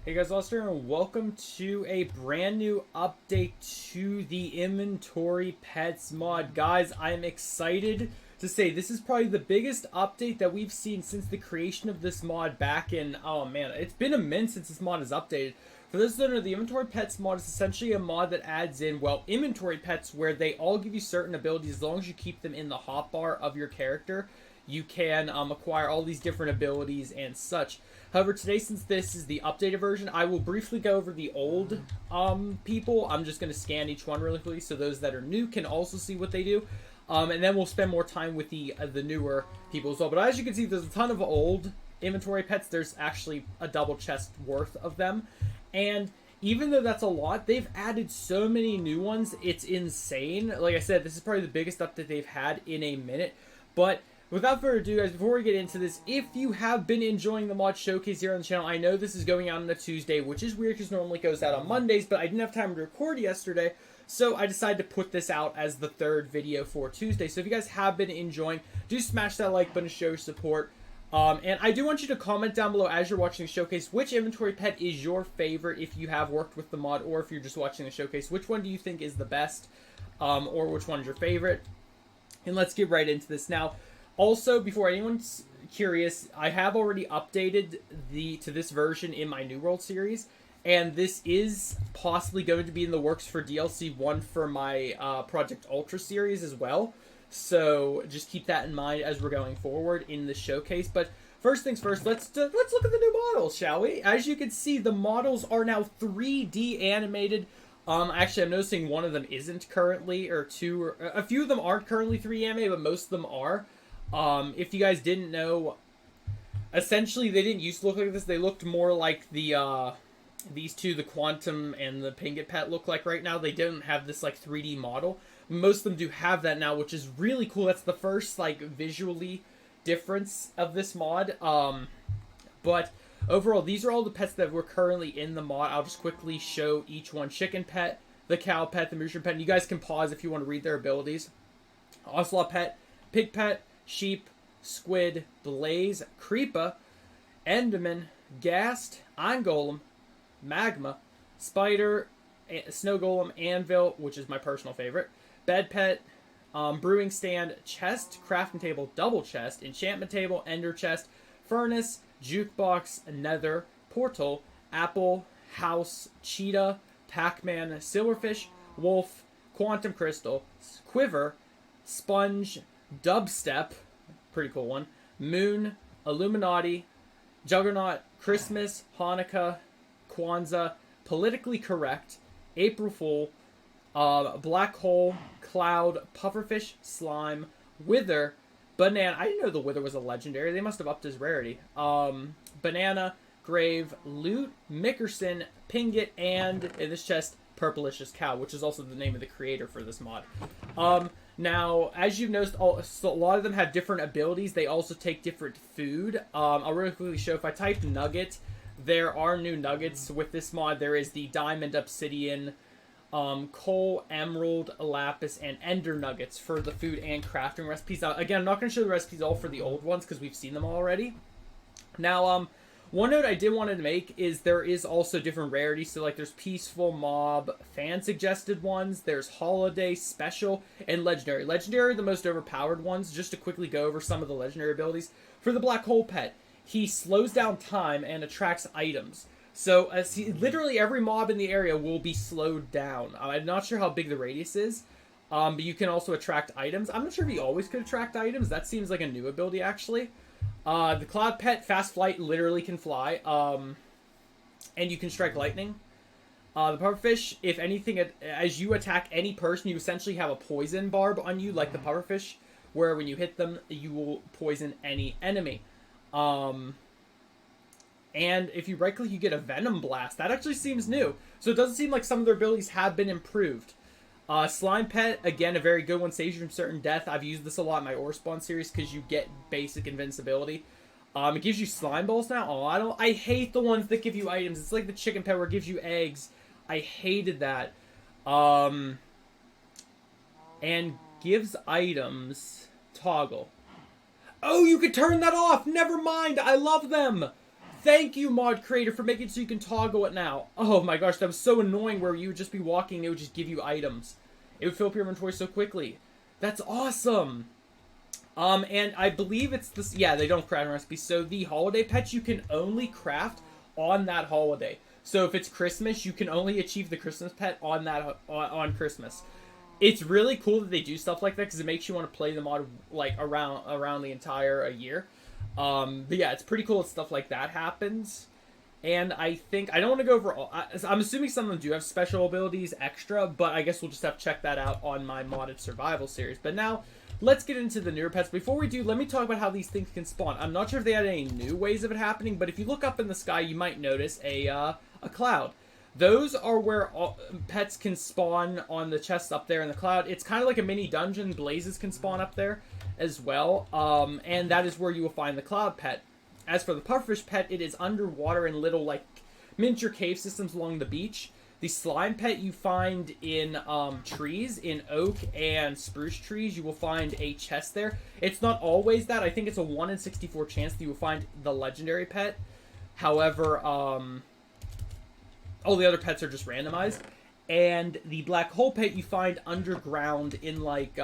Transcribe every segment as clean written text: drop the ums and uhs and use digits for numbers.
Hey guys, Lester, and welcome to a brand new update to the Inventory Pets mod. Guys, I am excited to say this is probably the biggest update that we've seen since the creation of this mod back in, oh man, it's been a minute since this mod is updated. For those that don't know, the Inventory Pets mod is essentially a mod that adds in, well, inventory pets where they all give you certain abilities as long as you keep them in the hotbar of your character. You can acquire all these different abilities and such. However, today, since this is the updated version, I will briefly go over the old people. I'm just going to scan each one really quickly so those that are new can also see what they do. And then we'll spend more time with the newer people as well. But as you can see, there's a ton of old inventory pets. There's actually a double chest worth of them. And even though that's a lot, they've added so many new ones. It's insane. Like I said, this is probably the biggest update they've had in a minute. But without further ado, guys, before we get into this, if you have been enjoying the mod showcase here on the channel, I know this is going out on a Tuesday, which is weird because normally it goes out on Mondays, but I didn't have time to record yesterday, so I decided to put this out as the third video for Tuesday. So if you guys have been enjoying, do smash that like button to show your support. And I do want you to comment down below as you're watching the showcase, which inventory pet is your favorite if you have worked with the mod, or if you're just watching the showcase, which one do you think is the best, or which one's your favorite? And let's get right into this now. Also, before anyone's curious, I have already updated to this version in my New World series, and this is possibly going to be in the works for DLC 1 for my Project Ultra series as well. So just keep that in mind as we're going forward in the showcase. But first things first, let's look at the new models, shall we? As you can see, the models are now 3D animated. Actually, I'm noticing one of them isn't currently, or a few of them aren't currently 3D animated, but most of them are. If you guys didn't know, essentially they didn't used to look like this. They looked more like these two, the Quantum and the Pingit Pet, look like right now. They don't have this like 3D model. Most of them do have that now, which is really cool. That's the first like visually difference of this mod. But overall, these are all the pets that were currently in the mod. I'll just quickly show each one. Chicken Pet, the Cow Pet, the Moocher Pet. And you guys can pause if you want to read their abilities. Ocelot Pet, Pig Pet, Sheep, Squid, Blaze, Creepa, Enderman, Ghast, Iron Golem, Magma, Spider, Snow Golem, Anvil, which is my personal favorite, Bed Pet, Brewing Stand, Chest, Crafting Table, Double Chest, Enchantment Table, Ender Chest, Furnace, Jukebox, Nether, Portal, Apple, House, Cheetah, Pac-Man, Silverfish, Wolf, Quantum Crystal, Quiver, Sponge, Dubstep, pretty cool one, Moon, Illuminati, Juggernaut, Christmas, Hanukkah, Kwanzaa, Politically Correct, April Fool, Black Hole, Cloud, Pufferfish, Slime, Wither, Banana. I didn't know the Wither was a legendary. They must have upped his rarity. Banana, Grave, Loot, Mickerson, Pingit, and in this chest, Purplicious Cow, which is also the name of the creator for this mod. Now, as you've noticed, a lot of them have different abilities. They also take different food. I'll really quickly show. If I type Nugget, there are new nuggets with this mod. There is the Diamond, Obsidian, Coal, Emerald, Lapis, and Ender Nuggets for the food and crafting recipes. Again, I'm not going to show the recipes all for the old ones because we've seen them already. Now, one note I did want to make is there is also different rarities. So, like, there's Peaceful, Mob, fan-suggested ones. There's Holiday, Special, and Legendary. Legendary are the most overpowered ones. Just to quickly go over some of the legendary abilities. For the Black Hole Pet, he slows down time and attracts items. So, literally every mob in the area will be slowed down. I'm not sure how big the radius is. But you can also attract items. I'm not sure if he always could attract items. That seems like a new ability, actually. The Cloud Pet, Fast Flight, literally can fly. And you can strike lightning. The Pufferfish, if anything, as you attack any person, you essentially have a poison barb on you, like the Pufferfish, where when you hit them, you will poison any enemy. And if you right click, you get a Venom Blast. That actually seems new. So it doesn't seem like some of their abilities have been improved. Slime Pet, again, a very good one, saves you from certain death. I've used this a lot in my Ore Spawn series because you get basic invincibility. It gives you slime balls now. Oh, I hate the ones that give you items. It's like the Chicken Pet where it gives you eggs. I hated that. And gives items. Toggle. Oh, you could turn that off. Never mind. I love them. Thank you, mod creator, for making it so you can toggle it now. Oh my gosh, that was so annoying where you would just be walking and it would just give you items. It would fill up your inventory so quickly. That's awesome. And I believe it's this. Yeah, they don't craft recipes. So the holiday pets you can only craft on that holiday. So if it's Christmas, you can only achieve the Christmas pet on that on Christmas. It's really cool that they do stuff like that because it makes you want to play the mod like around the entire year. But yeah, it's pretty cool that stuff like that happens. And I think I don't want to go over all. I'm assuming some of them do have special abilities extra, but I guess we'll just have to check that out on my modded survival series. But now, let's get into the newer pets. Before we do, let me talk about how these things can spawn. I'm not sure if they had any new ways of it happening, but if you look up in the sky, you might notice a cloud. Those are where pets can spawn on the chests up there in the cloud. It's kind of like a mini dungeon. Blazes can spawn up there as well, and that is where you will find the cloud pet. As for the pufferfish pet, it is underwater in little like miniature cave systems along the beach. The slime pet you find in trees, in oak and spruce trees. You will find a chest there. It's not always that. I think it's a 1 in 64 chance that you will find the legendary pet. However, all the other pets are just randomized. And the black hole pet you find underground in like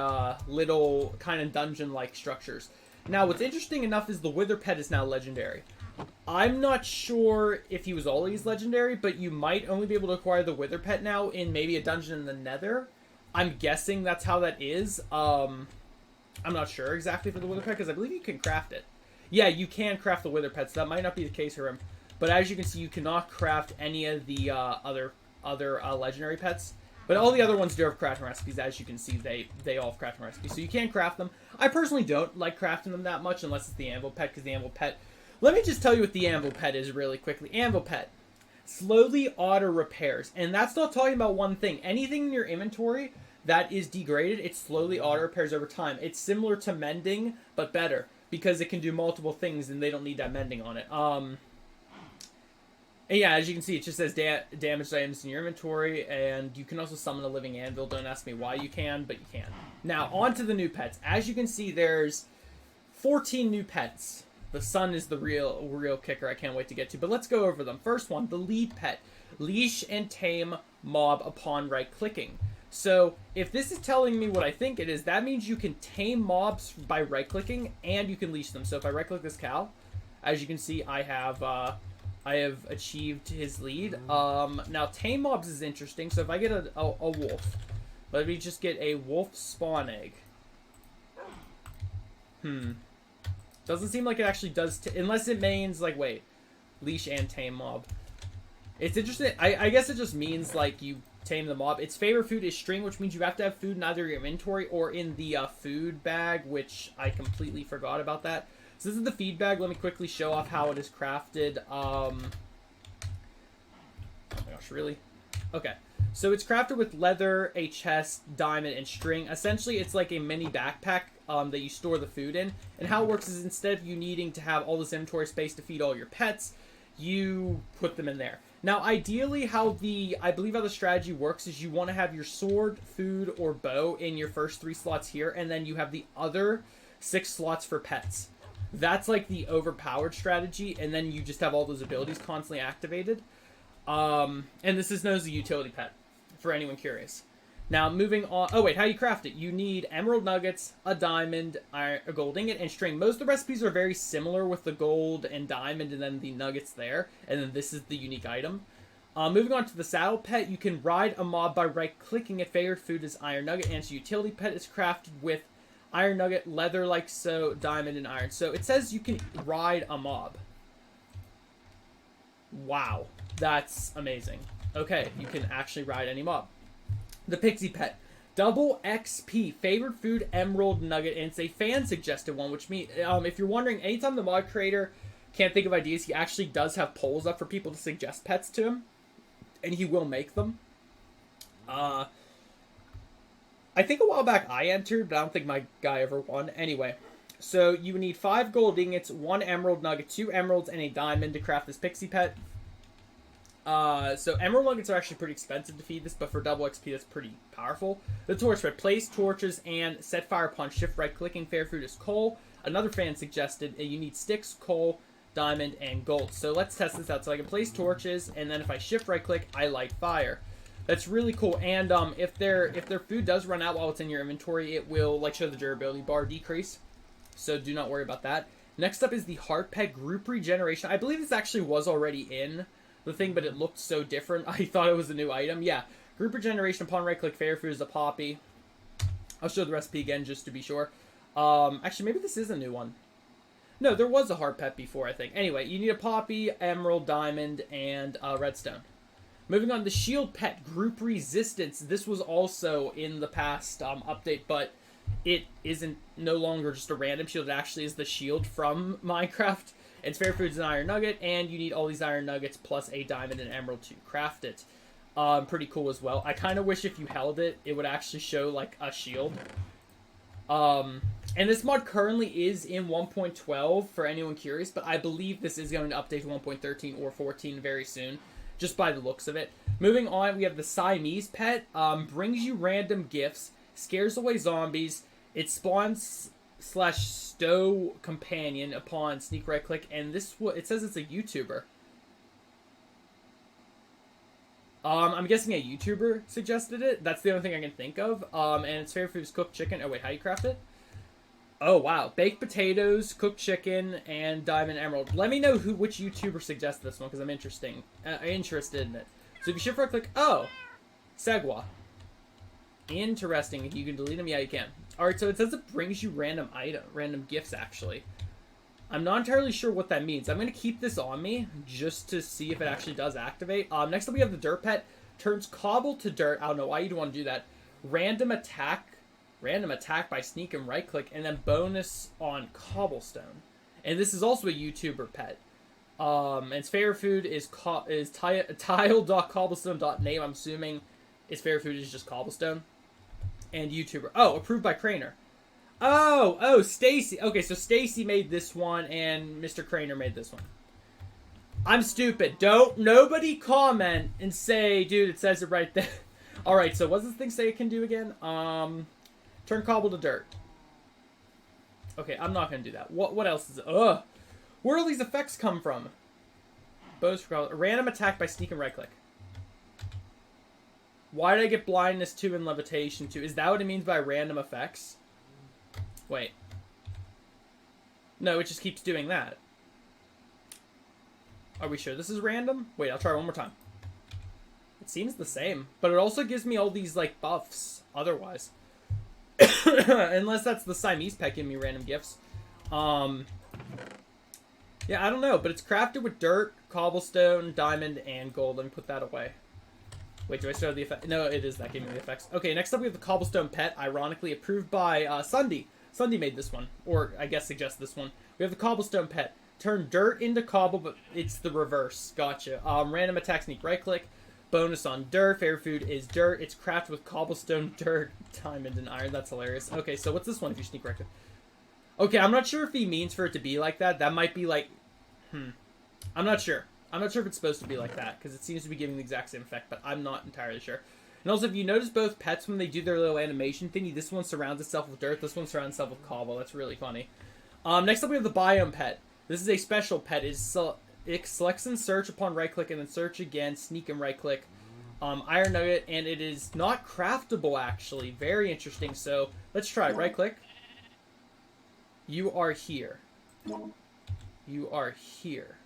little kind of dungeon-like structures. Now, what's interesting enough is the wither pet is now legendary. I'm not sure if he was always legendary, but you might only be able to acquire the wither pet now in maybe a dungeon in the nether. I'm guessing that's how that is. I'm not sure exactly for the wither pet, because I believe you can craft it. Yeah, you can craft the wither pet, so that might not be the case for him. But as you can see, you cannot craft any of the other legendary pets. But all the other ones do have crafting recipes. As you can see, they all have crafting recipes. So you can craft them. I personally don't like crafting them that much unless it's the anvil pet, because the anvil pet... Let me just tell you what the anvil pet is really quickly. Anvil pet. Slowly auto repairs. And that's not talking about one thing. Anything in your inventory that is degraded, it slowly auto repairs over time. It's similar to mending, but better. Because it can do multiple things and they don't need that mending on it. And yeah, as you can see, it just says damaged items in your inventory, and you can also summon a living anvil. Don't ask me why you can, but you can. Now, on to the new pets. As you can see, there's 14 new pets. The sun is the real kicker I can't wait to get to, but let's go over them. First one, the lead pet. Leash and tame mob upon right-clicking. So, if this is telling me what I think it is, that means you can tame mobs by right-clicking, and you can leash them. So if I right-click this cow, as you can see, I have achieved his lead. Now, tame mobs is interesting. So if I get a wolf, let me just get a wolf spawn egg. Doesn't seem like it actually does, unless it means, like, wait, leash and tame mob. It's interesting. I guess it just means, like, you tame the mob. Its favorite food is string, which means you have to have food in either your inventory or in the food bag, which I completely forgot about that. So this is the feed bag. Let me quickly show off how it is crafted. Oh my gosh, really? Okay. So it's crafted with leather, a chest, diamond, and string. Essentially, it's like a mini backpack that you store the food in. And how it works is instead of you needing to have all this inventory space to feed all your pets, you put them in there. Now, ideally, I believe how the strategy works is you want to have your sword, food, or bow in your first 3 slots here, and then you have the other 6 slots for pets. That's like the overpowered strategy, and then you just have all those abilities constantly activated. And this is known as a utility pet, for anyone curious. Now, moving on. Oh, wait, how you craft it? You need emerald nuggets, a diamond, a gold ingot, and string. Most of the recipes are very similar with the gold and diamond, and then the nuggets there. And then this is the unique item. Moving on to the saddle pet, you can ride a mob by right-clicking it. Favorite food is iron nugget, and its utility pet is crafted with iron nugget, leather like so, diamond, and iron. So it says you can ride a mob. Wow, that's amazing. Okay, you can actually ride any mob. The pixie pet. Double XP. Favorite food, emerald nugget, and it's a fan-suggested one, which means, if you're wondering, anytime the mod creator can't think of ideas, he actually does have polls up for people to suggest pets to him, and he will make them. I think a while back I entered, but I don't think my guy ever won. Anyway, so you need 5 gold ingots, 1 emerald nugget, 2 emeralds, and a diamond to craft this pixie pet. So emerald nuggets are actually pretty expensive to feed this, but for double XP, that's pretty powerful. The torch pet. Place torches and set fire upon shift right clicking. Fair food is coal. Another fan suggested you need sticks, coal, diamond, and gold. So let's test this out. So I can place torches, and then if I shift right click, I light fire. That's really cool. And if their food does run out while it's in your inventory, it will like show the durability bar decrease. So do not worry about that. Next up is the Heart Pet Group Regeneration. I believe this actually was already in the thing, but it looked so different. I thought it was a new item. Yeah, Group Regeneration upon right click, favorite food is a poppy. I'll show the recipe again just to be sure. Actually, maybe this is a new one. No, there was a Heart Pet before, I think. Anyway, you need a poppy, emerald, diamond, and redstone. Moving on to Shield Pet Group Resistance. This was also in the past update, but it isn't no longer just a random shield. It actually is the shield from Minecraft. Its favorite food is an iron nugget, and you need all these iron nuggets plus a diamond and emerald to craft it. Pretty cool as well. I kind of wish if you held it, it would actually show like a shield. And this mod currently is in 1.12 for anyone curious, but I believe this is going to update to 1.13 or 14 very soon, just by the looks of it. Moving on, we have the Siamese Pet. Brings you random gifts, scares away zombies. It spawns / stow companion upon sneak right click, and it says it's a YouTuber. I'm guessing a YouTuber suggested it. That's the only thing I can think of. And its favorite food is cooked chicken. Oh wait, how do you craft it? Oh wow, baked potatoes, cooked chicken, and diamond emerald. Let me know which YouTuber suggested this one because I'm interested in it. So if you shift right click, oh, Segwa. Interesting. If you can delete them, yeah, you can. All right, so it says it brings you random gifts actually. I'm not entirely sure what that means. I'm going to keep this on me just to see if it actually does activate. Next up, we have the Dirt Pet. Turns cobble to dirt. I don't know why you'd want to do that. Random attack by sneak and right click, and then bonus on cobblestone. And this is also a YouTuber pet. And its favorite food is tile.cobblestone.name. I'm assuming its favorite food is just cobblestone. And YouTuber. Oh, approved by Craner. Oh, Stacy. Okay, so Stacy made this one, and Mr. Craner made this one. I'm stupid. Nobody comment and say, dude, it says it right there. Alright, so what does this thing say it can do again? Turn cobble to dirt. Okay, I'm not going to do that. What else is it? Ugh. Where do these effects come from? Bows for cobble. Random attack by sneak and right click. Why did I get blindness 2 and levitation 2? Is that what it means by random effects? Wait. No, it just keeps doing that. Are we sure this is random? Wait, I'll try one more time. It seems the same. But it also gives me all these, like, buffs otherwise. Unless that's the Siamese Pet giving me random gifts. Yeah, I don't know. But it's crafted with dirt, cobblestone, diamond, and gold. Let me put that away. Wait, do I still have the effect? No, it is that giving me the effects. Okay, next up we have the Cobblestone Pet, ironically approved by Sunday. Sunday made this one, or I guess suggested this one. We have the Cobblestone Pet. Turn dirt into cobble, but it's the reverse. Gotcha. Random attack, sneak, right click. Bonus on dirt. Favorite food is dirt. It's crafted with cobblestone, dirt, diamond, and iron. That's hilarious. Okay, so what's this one if you sneak right click? Okay, I'm not sure if he means for it to be like that. That might be like... I'm not sure. I'm not sure if it's supposed to be like that, because it seems to be giving the exact same effect, but I'm not entirely sure. And also, if you notice both pets, when they do their little animation thingy, this one surrounds itself with dirt, this one surrounds itself with cobble. That's really funny. Next up, we have the Biome Pet. This is a special pet. It selects and search upon right-click, and then search again, sneak and right-click. Iron Nugget, and it is not craftable, actually. Very interesting. So, let's try. Right-click. You are here. You are here.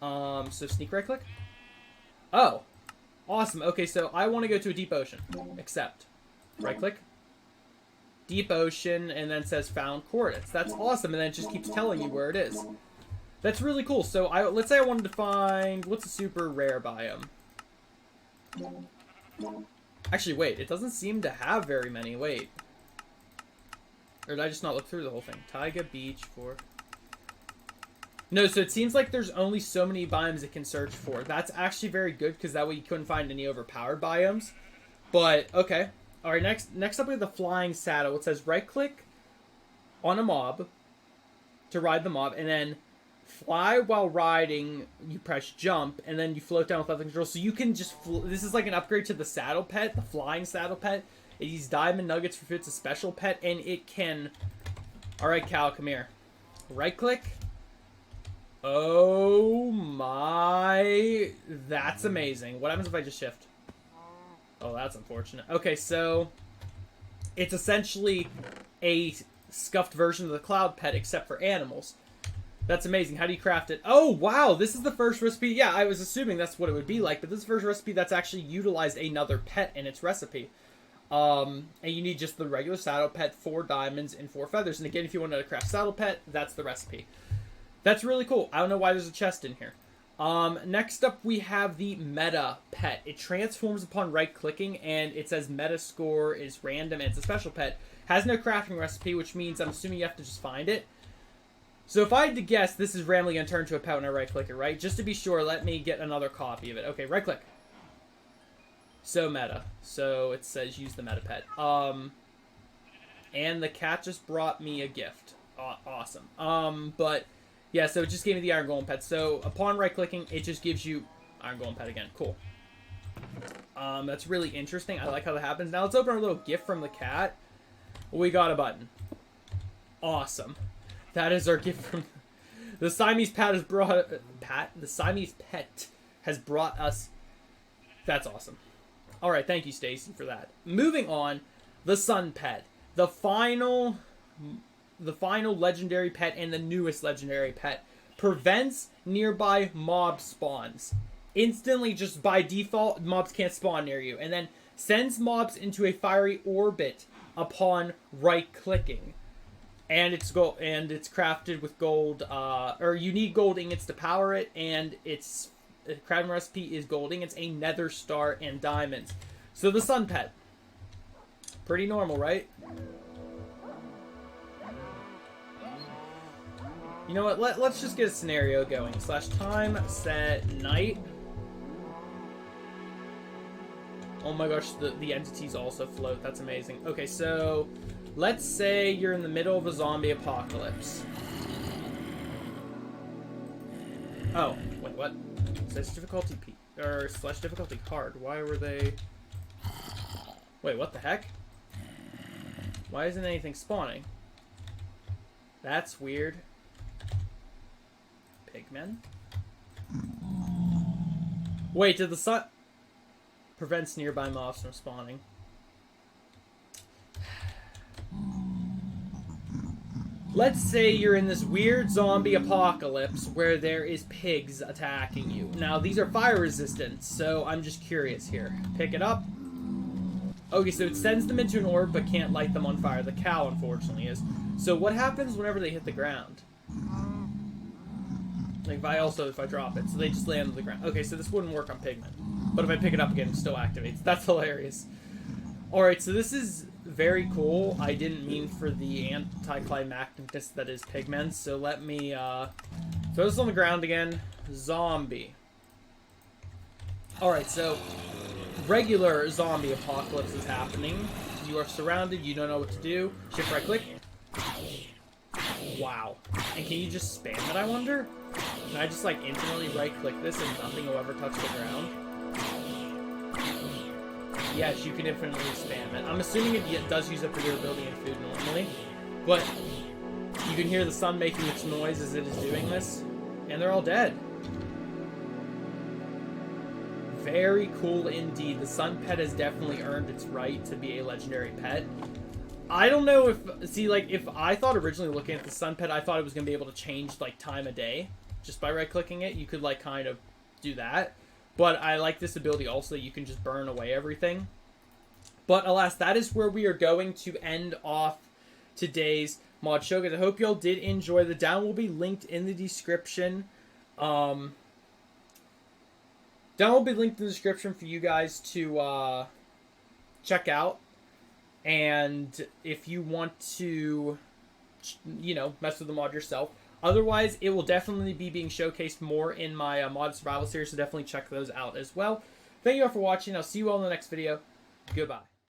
So sneak right click. Oh, awesome. Okay, so I want to go to a deep ocean. Accept. Right click. Deep ocean, and then it says found coordinates. That's awesome, and then it just keeps telling you where it is. That's really cool. So let's say I wanted to find, what's a super rare biome? Actually, wait, it doesn't seem to have very many. Wait. Or did I just not look through the whole thing? Taiga Beach for... No, so it seems like there's only so many biomes it can search for. That's actually very good, because that way you couldn't find any overpowered biomes. But, okay. Alright, next up we have the Flying Saddle. It says right-click on a mob to ride the mob, and then fly while riding, you press jump, and then you float down with left control. So you can just... This is like an upgrade to the Saddle Pet, the Flying Saddle Pet. It uses diamond nuggets for food. It's a special pet, and it can... Alright, Cal, come here. Right-click... Oh my, that's amazing. What happens if I just shift? Oh, that's unfortunate. Okay, so it's essentially a scuffed version of the cloud pet except for animals. That's amazing. How do you craft it? Oh, wow. This is the first recipe. Yeah, I was assuming that's what it would be like, but this is the first recipe that's actually utilized another pet in its recipe. And you need just the regular saddle pet, 4 diamonds, and 4 feathers. And again, if you wanted to craft saddle pet, that's the recipe. That's really cool. I don't know why there's a chest in here. Next up, we have the meta pet. It transforms upon right-clicking, and it says meta score is random, and it's a special pet. Has no crafting recipe, which means I'm assuming you have to just find it. So if I had to guess, this is randomly going to turn to a pet when I right-click it, right? Just to be sure, let me get another copy of it. Okay, right-click. So meta. So it says use the meta pet. And the cat just brought me a gift. Awesome. But yeah, so it just gave me the iron golem pet. So upon right-clicking, it just gives you iron golem pet again. Cool. That's really interesting. I like how that happens. Now let's open our little gift from the cat. We got a button. Awesome. That is our gift from the Siamese pet has brought the Siamese pet has brought us. That's awesome. All right, thank you, Stacy, for that. Moving on, the sun pet, the final legendary pet and the newest legendary pet, prevents nearby mob spawns. Instantly, just by default, mobs can't spawn near you, and then sends mobs into a fiery orbit upon right-clicking. And it's crafted with gold, or you need gold ingots to power it, and its crafting recipe is gold ingots, a nether star, and diamonds. So the sun pet. Pretty normal, right? You know what, let's just get a scenario going. /time, set, night. Oh my gosh, the entities also float. That's amazing. Okay, so let's say you're in the middle of a zombie apocalypse. Oh, wait, what? It says difficulty P or / difficulty hard. Why were they? Wait, what the heck? Why isn't anything spawning? That's weird. Pigmen? Wait, did the sun prevents nearby mobs from spawning? Let's say you're in this weird zombie apocalypse where there is pigs attacking you. Now, these are fire resistant, so I'm just curious here. Pick it up. Okay, so it sends them into an orb but can't light them on fire. The cow, unfortunately, is. So what happens whenever they hit the ground? Like, if I drop it, so they just land on the ground. Okay, so this wouldn't work on pigmen. But if I pick it up again, it still activates. That's hilarious. Alright, so this is very cool. I didn't mean for the anticlimacticness that is pigmen, so let me throw this on the ground again. Zombie. Alright, so regular zombie apocalypse is happening. You are surrounded, you don't know what to do. Shift right click. Wow. And can you just spam it, I wonder? Can I just like infinitely right click this and nothing will ever touch the ground? Yes, you can infinitely spam it. I'm assuming it does use up the durability and food normally, but you can hear the sun making its noise as it is doing this, and they're all dead. Very cool indeed. The sun pet has definitely earned its right to be a legendary pet. I don't know if I thought originally looking at the sun pet, I thought it was going to be able to change, like, time of day. Just by right-clicking it, you could, like, kind of do that. But I like this ability also that you can just burn away everything. But alas, that is where we are going to end off today's mod show. Guys, I hope you all did enjoy. The down will be linked in the description. Down will be linked in the description for you guys to check out. And if you want to, you know, mess with the mod yourself. Otherwise, it will definitely be being showcased more in my mod survival series, so definitely check those out as well. Thank you all for watching. I'll see you all in the next video. Goodbye.